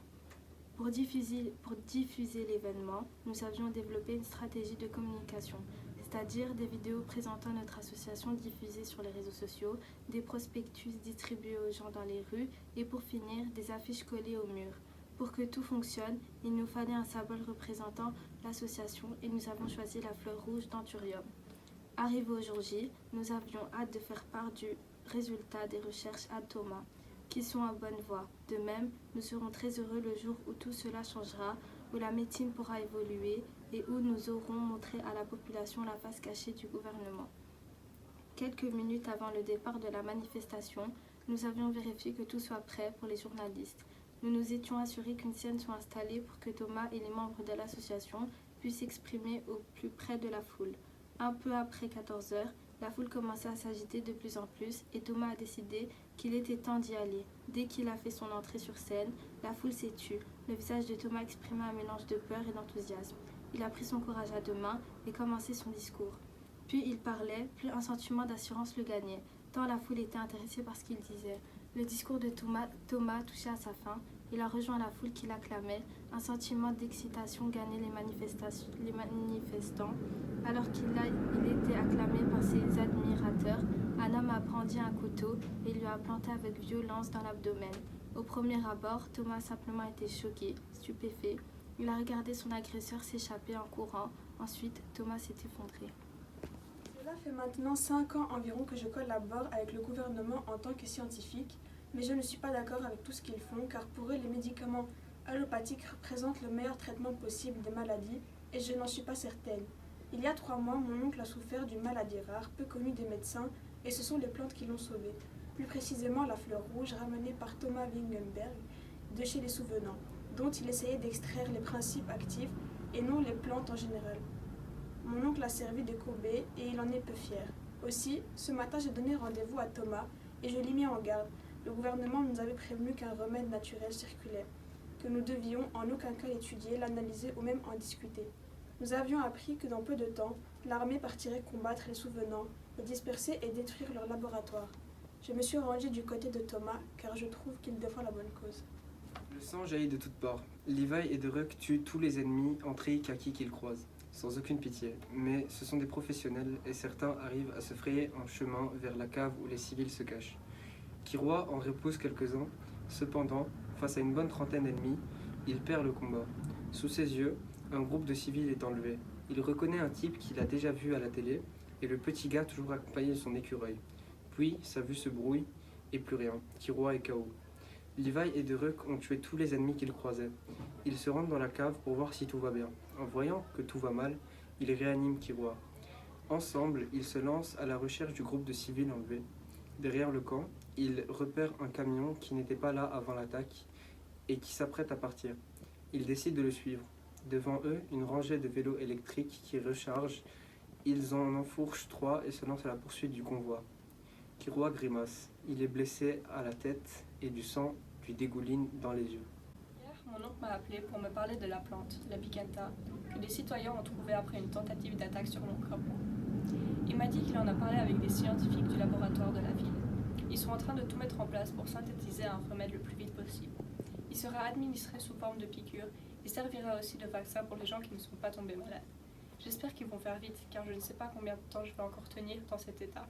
Pour diffuser l'événement, nous avions développé une stratégie de communication, c'est-à-dire des vidéos présentant notre association diffusées sur les réseaux sociaux, des prospectus distribués aux gens dans les rues et pour finir, des affiches collées au mur. Pour que tout fonctionne, il nous fallait un symbole représentant l'association et nous avons choisi la fleur rouge d'anthurium. Arrivé au jour J, nous avions hâte de faire part du résultat des recherches à Thomas, qui sont en bonne voie. De même, nous serons très heureux le jour où tout cela changera, où la médecine pourra évoluer et où nous aurons montré à la population la face cachée du gouvernement. Quelques minutes avant le départ de la manifestation, nous avions vérifié que tout soit prêt pour les journalistes. Nous nous étions assurés qu'une scène soit installée pour que Thomas et les membres de l'association puissent s'exprimer au plus près de la foule. Un peu après 14 heures, la foule commençait à s'agiter de plus en plus et Thomas a décidé qu'il était temps d'y aller. Dès qu'il a fait son entrée sur scène, la foule s'est tue. Le visage de Thomas exprimait un mélange de peur et d'enthousiasme. Il a pris son courage à deux mains et commencé son discours. Puis il parlait, plus un sentiment d'assurance le gagnait, tant la foule était intéressée par ce qu'il disait. Le discours de Thomas touchait à sa fin. Il a rejoint la foule qui l'acclamait. Un sentiment d'excitation gagnait les manifestants. Alors qu'il était acclamé par ses admirateurs, un homme a brandi un couteau et lui a planté avec violence dans l'abdomen. Au premier abord, Thomas a simplement été choqué, stupéfait. Il a regardé son agresseur s'échapper en courant. Ensuite, Thomas s'est effondré. Cela fait maintenant 5 ans environ que je collabore avec le gouvernement en tant que scientifique, mais je ne suis pas d'accord avec tout ce qu'ils font car pour eux les médicaments allopathiques représentent le meilleur traitement possible des maladies et je n'en suis pas certaine. Il y a 3 mois, mon oncle a souffert d'une maladie rare, peu connue des médecins, et ce sont les plantes qui l'ont sauvé. Plus précisément la fleur rouge ramenée par Thomas Wingenberg de chez les Souvenants, dont il essayait d'extraire les principes actifs et non les plantes en général. Mon oncle a servi de cobaye et il en est peu fier. Aussi, ce matin j'ai donné rendez-vous à Thomas et je l'ai mis en garde. Le gouvernement nous avait prévenu qu'un remède naturel circulait, que nous devions en aucun cas l'étudier, l'analyser ou même en discuter. Nous avions appris que dans peu de temps, l'armée partirait combattre les Souvenants, les disperser et détruire leur laboratoire. Je me suis rangée du côté de Thomas car je trouve qu'il défend la bonne cause. Le sang jaillit de toutes parts. Levi et Derek tuent tous les ennemis, entriques à qui qu'ils croisent, sans aucune pitié. Mais ce sont des professionnels et certains arrivent à se frayer un chemin vers la cave où les civils se cachent. Kiroy en repousse quelques-uns. Cependant, face à une bonne trentaine d'ennemis, il perd le combat. Sous ses yeux, un groupe de civils est enlevé. Il reconnaît un type qu'il a déjà vu à la télé et le petit gars toujours accompagné de son écureuil. Puis sa vue se brouille et plus rien. Kiroy est KO. Levi et Derek ont tué tous les ennemis qu'ils croisaient. Ils se rendent dans la cave pour voir si tout va bien. En voyant que tout va mal, ils réaniment Kiroy. Ensemble, ils se lancent à la recherche du groupe de civils enlevés. Derrière le camp, ils repèrent un camion qui n'était pas là avant l'attaque et qui s'apprête à partir. Ils décident de le suivre. Devant eux, une rangée de vélos électriques qui rechargent. Ils en enfourchent 3 et se lancent à la poursuite du convoi. Kiroy grimace. Il est blessé à la tête et du sang lui dégouline dans les yeux. Hier, mon oncle m'a appelé pour me parler de la plante, la Picenta, que des citoyens ont trouvée après une tentative d'attaque sur mon crapaud. Il m'a dit qu'il en a parlé avec des scientifiques du laboratoire de la ville. Ils sont en train de tout mettre en place pour synthétiser un remède le plus vite possible. Il sera administré sous forme de piqûre et servira aussi de vaccin pour les gens qui ne sont pas tombés malades. J'espère qu'ils vont faire vite car je ne sais pas combien de temps je vais encore tenir dans cet état.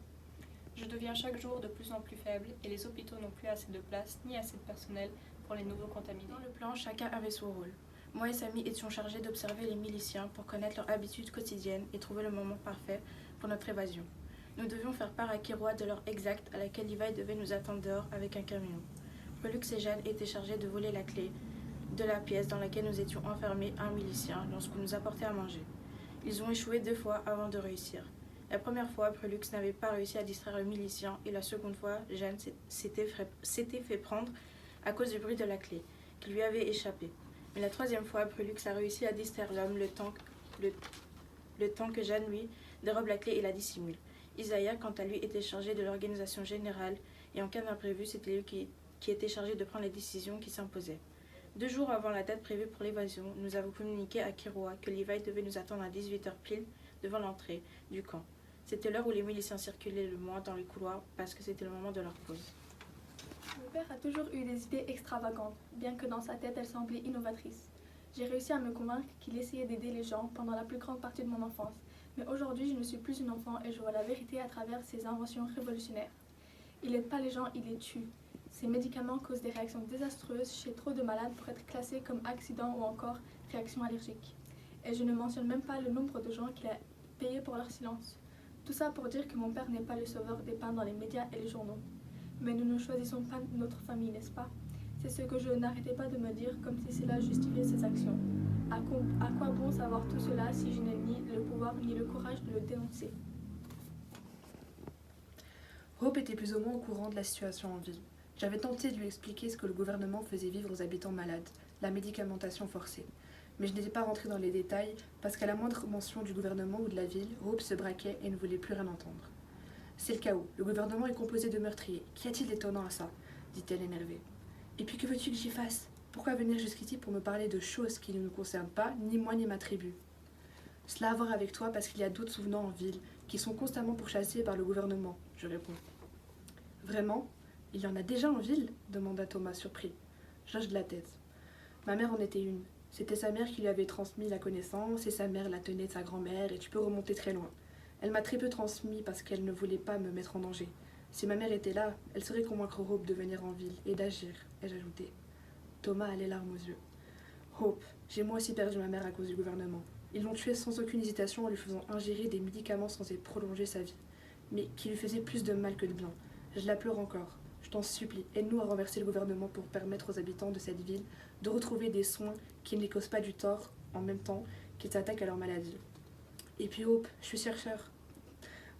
Je deviens chaque jour de plus en plus faible et les hôpitaux n'ont plus assez de place ni assez de personnel pour les nouveaux contaminés. Dans le plan, chacun avait son rôle. Moi et Samy étions chargés d'observer les miliciens pour connaître leurs habitudes quotidiennes et trouver le moment parfait pour notre évasion. Nous devions faire part à Kiroa de l'heure exacte à laquelle Levi devait nous attendre dehors avec un camion. Relux et Jeanne étaient chargés de voler la clé de la pièce dans laquelle nous étions enfermés un milicien lorsqu'on nous apportait à manger. Ils ont échoué 2 fois avant de réussir. La première fois, Prelux n'avait pas réussi à distraire le milicien et la seconde fois, Jeanne s'était fait prendre à cause du bruit de la clé, qui lui avait échappé. Mais la troisième fois, Prelux a réussi à distraire l'homme le temps que Jeanne lui dérobe la clé et la dissimule. Isaiah, quant à lui, était chargé de l'organisation générale et en cas d'imprévu, c'était lui qui était chargé de prendre les décisions qui s'imposaient. 2 jours avant la date prévue pour l'évasion, nous avons communiqué à Kiroa que Levi devait nous attendre à 18h pile devant l'entrée du camp. C'était l'heure où les miliciens circulaient le moins dans les couloirs parce que c'était le moment de leur pause. Mon père a toujours eu des idées extravagantes, bien que dans sa tête elles semblaient innovatrices. J'ai réussi à me convaincre qu'il essayait d'aider les gens pendant la plus grande partie de mon enfance, mais aujourd'hui je ne suis plus une enfant et je vois la vérité à travers ses inventions révolutionnaires. Il n'aide pas les gens, il les tue. Ces médicaments causent des réactions désastreuses chez trop de malades pour être classés comme accidents ou encore réactions allergiques. Et je ne mentionne même pas le nombre de gens qu'il a payés pour leur silence. Tout ça pour dire que mon père n'est pas le sauveur dépeint dans les médias et les journaux. Mais nous ne choisissons pas notre famille, n'est-ce pas? C'est ce que je n'arrêtais pas de me dire, comme si cela justifiait ses actions. À quoi bon savoir tout cela si je n'ai ni le pouvoir ni le courage de le dénoncer? Hope était plus ou moins au courant de la situation en ville. J'avais tenté de lui expliquer ce que le gouvernement faisait vivre aux habitants malades, la médicamentation forcée. Mais je n'étais pas rentrée dans les détails parce qu'à la moindre mention du gouvernement ou de la ville, Hope se braquait et ne voulait plus rien entendre. C'est le chaos. Le gouvernement est composé de meurtriers. Qu'y a-t-il d'étonnant à ça? Dit-elle énervée. Et puis que veux-tu que j'y fasse? Pourquoi venir jusqu'ici pour me parler de choses qui ne nous concernent pas, ni moi ni ma tribu? Cela a à voir avec toi parce qu'il y a d'autres souvenants en ville qui sont constamment pourchassés par le gouvernement, je réponds. Vraiment? Il y en a déjà en ville? Demanda Thomas surpris. J'hoche de la tête. Ma mère en était une. C'était sa mère qui lui avait transmis la connaissance et sa mère la tenait de sa grand-mère et tu peux remonter très loin. Elle m'a très peu transmis parce qu'elle ne voulait pas me mettre en danger. Si ma mère était là, elle saurait convaincre Hope de venir en ville et d'agir, ai-je ajouté. Thomas a les larmes aux yeux. Hope, j'ai moi aussi perdu ma mère à cause du gouvernement. Ils l'ont tuée sans aucune hésitation en lui faisant ingérer des médicaments censés prolonger sa vie, mais qui lui faisaient plus de mal que de bien. Je la pleure encore. Je t'en supplie, aide-nous à renverser le gouvernement pour permettre aux habitants de cette ville de retrouver des soins qui ne les causent pas du tort en même temps qu'ils s'attaquent à leur maladie. Et puis Hope, je suis chercheur.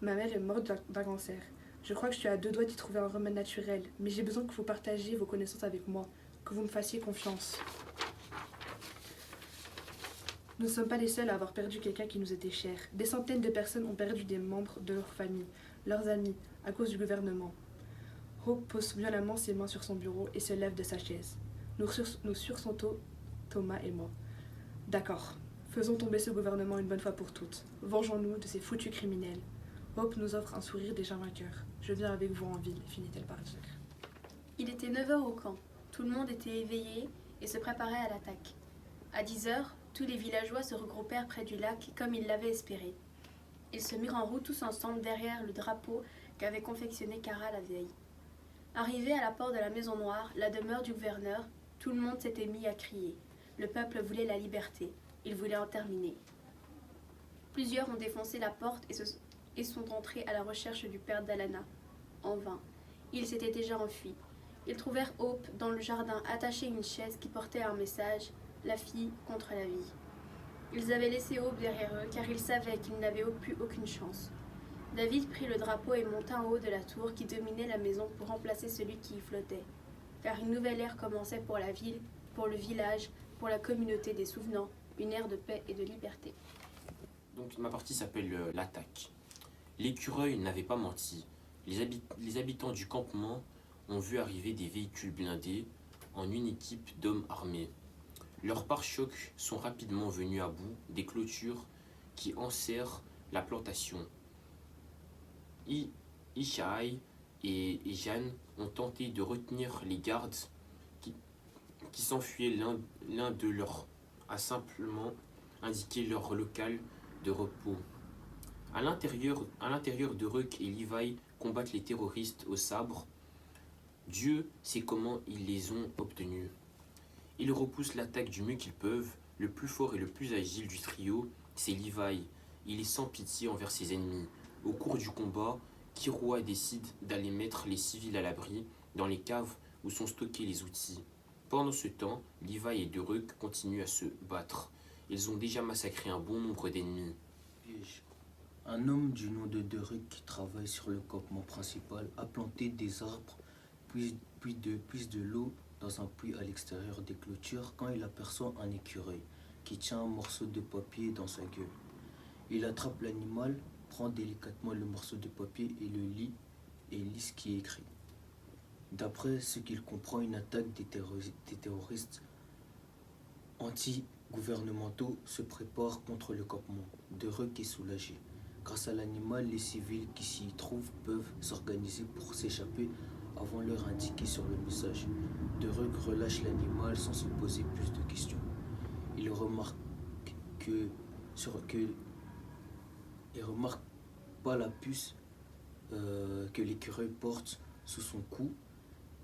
Ma mère est morte d'un cancer. Je crois que je suis à 2 doigts d'y trouver un remède naturel, mais j'ai besoin que vous partagiez vos connaissances avec moi, que vous me fassiez confiance. Nous ne sommes pas les seuls à avoir perdu quelqu'un qui nous était cher. Des centaines de personnes ont perdu des membres de leur famille, leurs amis, à cause du gouvernement. Hope pose violemment ses mains sur son bureau et se lève de sa chaise. Nous sursentons, Thomas et moi. D'accord, faisons tomber ce gouvernement une bonne fois pour toutes. Vengeons-nous de ces foutus criminels. Hope nous offre un sourire déjà vainqueur. Je viens avec vous en ville, finit-elle par dire. Il était 9h au camp. Tout le monde était éveillé et se préparait à l'attaque. À 10h, tous les villageois se regroupèrent près du lac comme ils l'avaient espéré. Ils se mirent en route tous ensemble derrière le drapeau qu'avait confectionné Cara la veille. Arrivé à la porte de la Maison Noire, la demeure du gouverneur, tout le monde s'était mis à crier. Le peuple voulait la liberté. Il voulait en terminer. Plusieurs ont défoncé la porte et sont entrés à la recherche du père d'Alana. En vain. Ils s'étaient déjà enfuis. Ils trouvèrent Hope dans le jardin attachée à une chaise qui portait un message, la fille contre la vie. Ils avaient laissé Hope derrière eux car ils savaient qu'ils n'avaient plus aucune chance. David prit le drapeau et monta en haut de la tour qui dominait la maison pour remplacer celui qui y flottait. Car une nouvelle ère commençait pour la ville, pour le village, pour la communauté des Souvenants, une ère de paix et de liberté. Donc ma partie s'appelle l'attaque. L'écureuil n'avait pas menti. Les habitants du campement ont vu arriver des véhicules blindés en une équipe d'hommes armés. Leurs pare-chocs sont rapidement venus à bout des clôtures qui enserrent la plantation. Ishaï et Jeanne ont tenté de retenir les gardes qui s'enfuyaient. L'un de leur a simplement indiqué leur local de repos. À l'intérieur de Ruck et Levi combattent les terroristes au sabre. Dieu sait comment ils les ont obtenus. Ils repoussent l'attaque du mieux qu'ils peuvent. Le plus fort et le plus agile du trio, c'est Levi. Il est sans pitié envers ses ennemis. Au cours du combat, Kiroa décide d'aller mettre les civils à l'abri dans les caves où sont stockés les outils. Pendant ce temps, Levi et Deruk continuent à se battre. Ils ont déjà massacré un bon nombre d'ennemis. Un homme du nom de Deruk qui travaille sur le campement principal a planté des arbres, puis de l'eau dans un puits à l'extérieur des clôtures quand il aperçoit un écureuil qui tient un morceau de papier dans sa gueule. Il attrape l'animal, prend délicatement le morceau de papier et le lit ce qui est écrit. D'après ce qu'il comprend, une attaque des terroristes anti-gouvernementaux se prépare contre le campement. Deruk est soulagé. Grâce à l'animal, les civils qui s'y trouvent peuvent s'organiser pour s'échapper avant leur indiquer sur le message. Deruk relâche l'animal sans se poser plus de questions. Il remarque pas la puce que l'écureuil porte sous son cou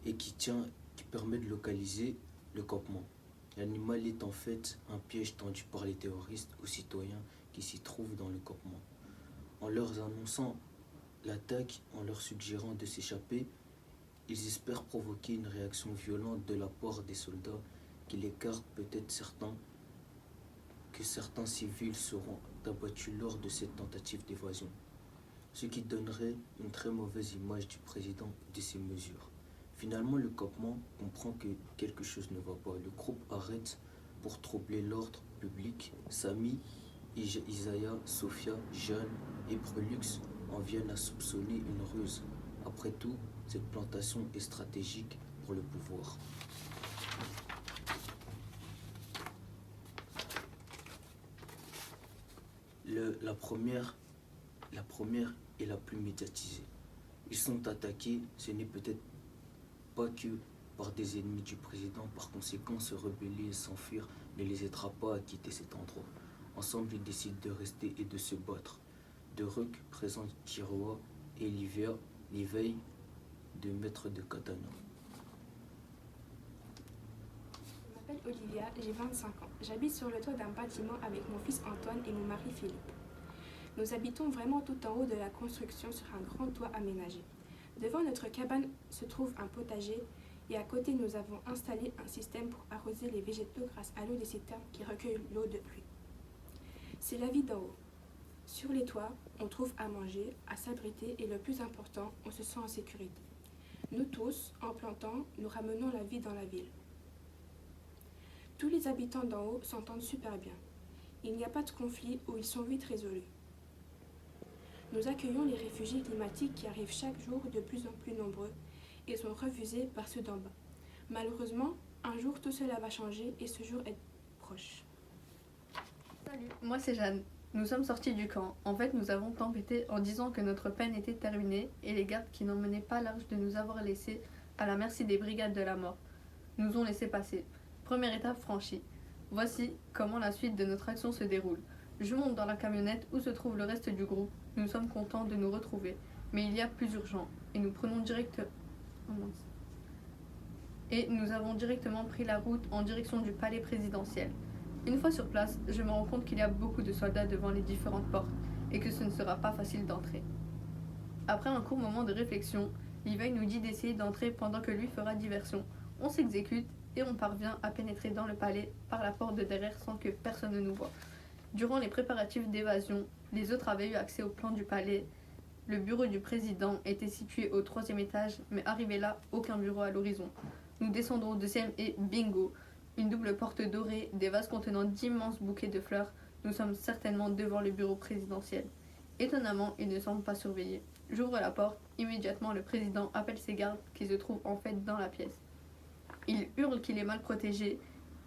et qui permet de localiser le campement. L'animal est en fait un piège tendu par les terroristes aux citoyens qui s'y trouvent dans le campement. En leur annonçant l'attaque, en leur suggérant de s'échapper, ils espèrent provoquer une réaction violente de la part des soldats qui écartent peut-être certains civils seront abattus lors de cette tentative d'évasion, ce qui donnerait une très mauvaise image du président et de ses mesures. Finalement, le campement comprend que quelque chose ne va pas. Le groupe arrête pour troubler l'ordre public. Sami, Isaiah, Sophia, Jeanne et Brulux en viennent à soupçonner une ruse. Après tout, cette plantation est stratégique pour le pouvoir. La première est la plus médiatisée. Ils sont attaqués, ce n'est peut-être pas que par des ennemis du président. Par conséquent, se rebeller et s'enfuir ne les aidera pas à quitter cet endroit. Ensemble, ils décident de rester et de se battre. Deruk présente Kiroa et Levi de maître de katana. Je m'appelle Olivia, j'ai 25 ans. J'habite sur le toit d'un bâtiment avec mon fils Antoine et mon mari Philippe. Nous habitons vraiment tout en haut de la construction sur un grand toit aménagé. Devant notre cabane se trouve un potager et à côté nous avons installé un système pour arroser les végétaux grâce à l'eau des citernes qui recueille l'eau de pluie. C'est la vie d'en haut. Sur les toits, on trouve à manger, à s'abriter et le plus important, on se sent en sécurité. Nous tous, en plantant, nous ramenons la vie dans la ville. Tous les habitants d'en haut s'entendent super bien. Il n'y a pas de conflit où ils sont vite résolus. Nous accueillons les réfugiés climatiques qui arrivent chaque jour de plus en plus nombreux et sont refusés par ceux d'en bas. Malheureusement, un jour tout cela va changer et ce jour est proche. Salut, moi c'est Jeanne. Nous sommes sortis du camp. En fait, nous avons tempêté en disant que notre peine était terminée et les gardes qui n'en menaient pas large de nous avoir laissés à la merci des brigades de la mort nous ont laissé passer. Première étape franchie. Voici comment la suite de notre action se déroule. Je monte dans la camionnette où se trouve le reste du groupe. Nous sommes contents de nous retrouver, mais il y a plus urgent et nous avons directement pris la route en direction du palais présidentiel. Une fois sur place, je me rends compte qu'il y a beaucoup de soldats devant les différentes portes et que ce ne sera pas facile d'entrer. Après un court moment de réflexion, Levi nous dit d'essayer d'entrer pendant que lui fera diversion. On s'exécute et on parvient à pénétrer dans le palais par la porte de derrière sans que personne ne nous voie. Durant les préparatifs d'évasion, les autres avaient eu accès au plan du palais. Le bureau du président était situé au 3e étage, mais arrivé là, aucun bureau à l'horizon. Nous descendons au 2e et bingo! Une double porte dorée, des vases contenant d'immenses bouquets de fleurs. Nous sommes certainement devant le bureau présidentiel. Étonnamment, il ne semble pas surveillé. J'ouvre la porte. Immédiatement, le président appelle ses gardes qui se trouvent en fait dans la pièce. Il hurle qu'il est mal protégé,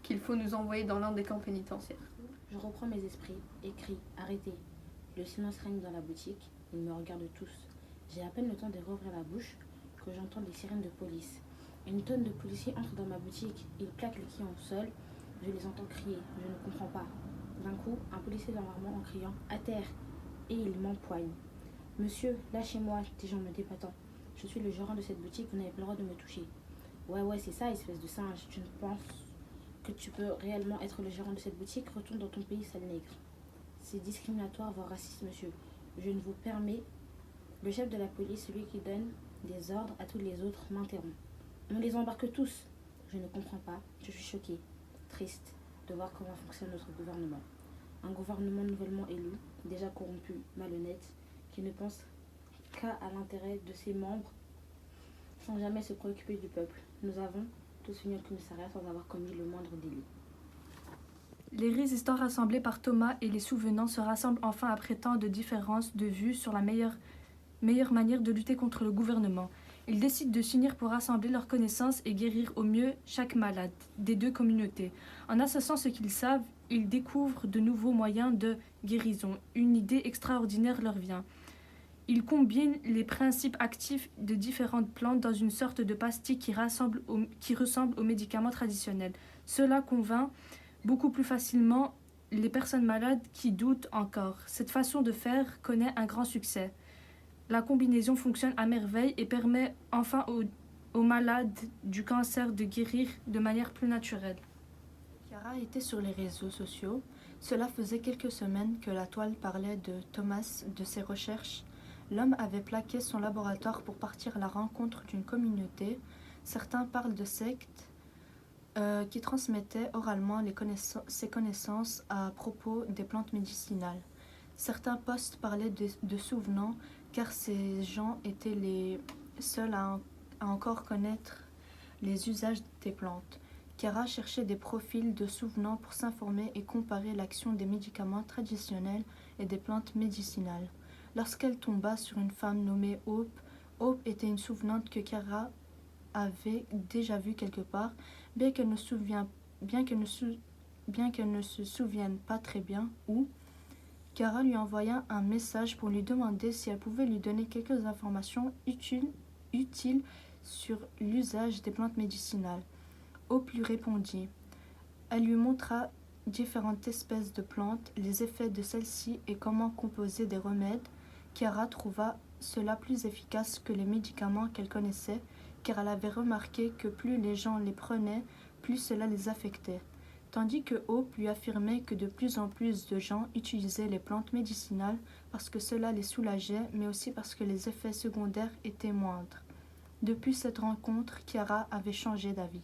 qu'il faut nous envoyer dans l'un des camps pénitentiaires. Je reprends mes esprits et crie « Arrêtez !» Le silence règne dans la boutique. Ils me regardent tous. J'ai à peine le temps de rouvrir la bouche que j'entends des sirènes de police. Une tonne de policiers entrent dans ma boutique. Ils plaquent les clients au sol. Je les entends crier. Je ne comprends pas. D'un coup, un policier dans l'armoire en criant « À terre !» et il m'empoigne. « Monsieur, lâchez-moi !» dis-je en me débattant. « Je suis le gérant de cette boutique, vous n'avez pas le droit de me toucher. » Ouais, c'est ça, espèce de singe. Tu ne penses que tu peux réellement être le gérant de cette boutique? Retourne dans ton pays, sale nègre. C'est discriminatoire, voire raciste, monsieur. Je ne vous permets. Le chef de la police, celui qui donne des ordres à tous les autres, m'interrompt. On les embarque tous. Je ne comprends pas. Je suis choquée, triste de voir comment fonctionne notre gouvernement. Un gouvernement nouvellement élu, déjà corrompu, malhonnête, qui ne pense qu'à l'intérêt de ses membres sans jamais se préoccuper du peuple. Nous avons tous fini au commissariat sans avoir commis le moindre délit. Les résistants rassemblés par Thomas et les souvenants se rassemblent enfin après tant de différences de vues sur la meilleure manière de lutter contre le gouvernement. Ils décident de s'unir pour rassembler leurs connaissances et guérir au mieux chaque malade des deux communautés. En associant ce qu'ils savent, ils découvrent de nouveaux moyens de guérison. Une idée extraordinaire leur vient. Ils combinent les principes actifs de différentes plantes dans une sorte de pastille qui ressemble aux médicaments traditionnels. Cela convainc beaucoup plus facilement les personnes malades qui doutent encore. Cette façon de faire connaît un grand succès. La combinaison fonctionne à merveille et permet enfin aux malades du cancer de guérir de manière plus naturelle. Chiara était sur les réseaux sociaux. Cela faisait quelques semaines que la toile parlait de Thomas, de ses recherches. L'homme avait plaqué son laboratoire pour partir à la rencontre d'une communauté. Certains parlent de sectes qui transmettaient oralement ses connaissances à propos des plantes médicinales. Certains posts parlaient de souvenants, car ces gens étaient les seuls à encore connaître les usages des plantes. Chiara cherchait des profils de souvenants pour s'informer et comparer l'action des médicaments traditionnels et des plantes médicinales. Lorsqu'elle tomba sur une femme nommée Hope, Hope était une souvenante que Chiara avait déjà vue quelque part, bien qu'elle ne se souvienne pas très bien où. Chiara lui envoya un message pour lui demander si elle pouvait lui donner quelques informations utiles sur l'usage des plantes médicinales. Hope lui répondit. Elle lui montra différentes espèces de plantes, les effets de celles-ci et comment composer des remèdes. Chiara trouva cela plus efficace que les médicaments qu'elle connaissait, car elle avait remarqué que plus les gens les prenaient, plus cela les affectait. Tandis que Hope lui affirmait que de plus en plus de gens utilisaient les plantes médicinales parce que cela les soulageait, mais aussi parce que les effets secondaires étaient moindres. Depuis cette rencontre, Chiara avait changé d'avis.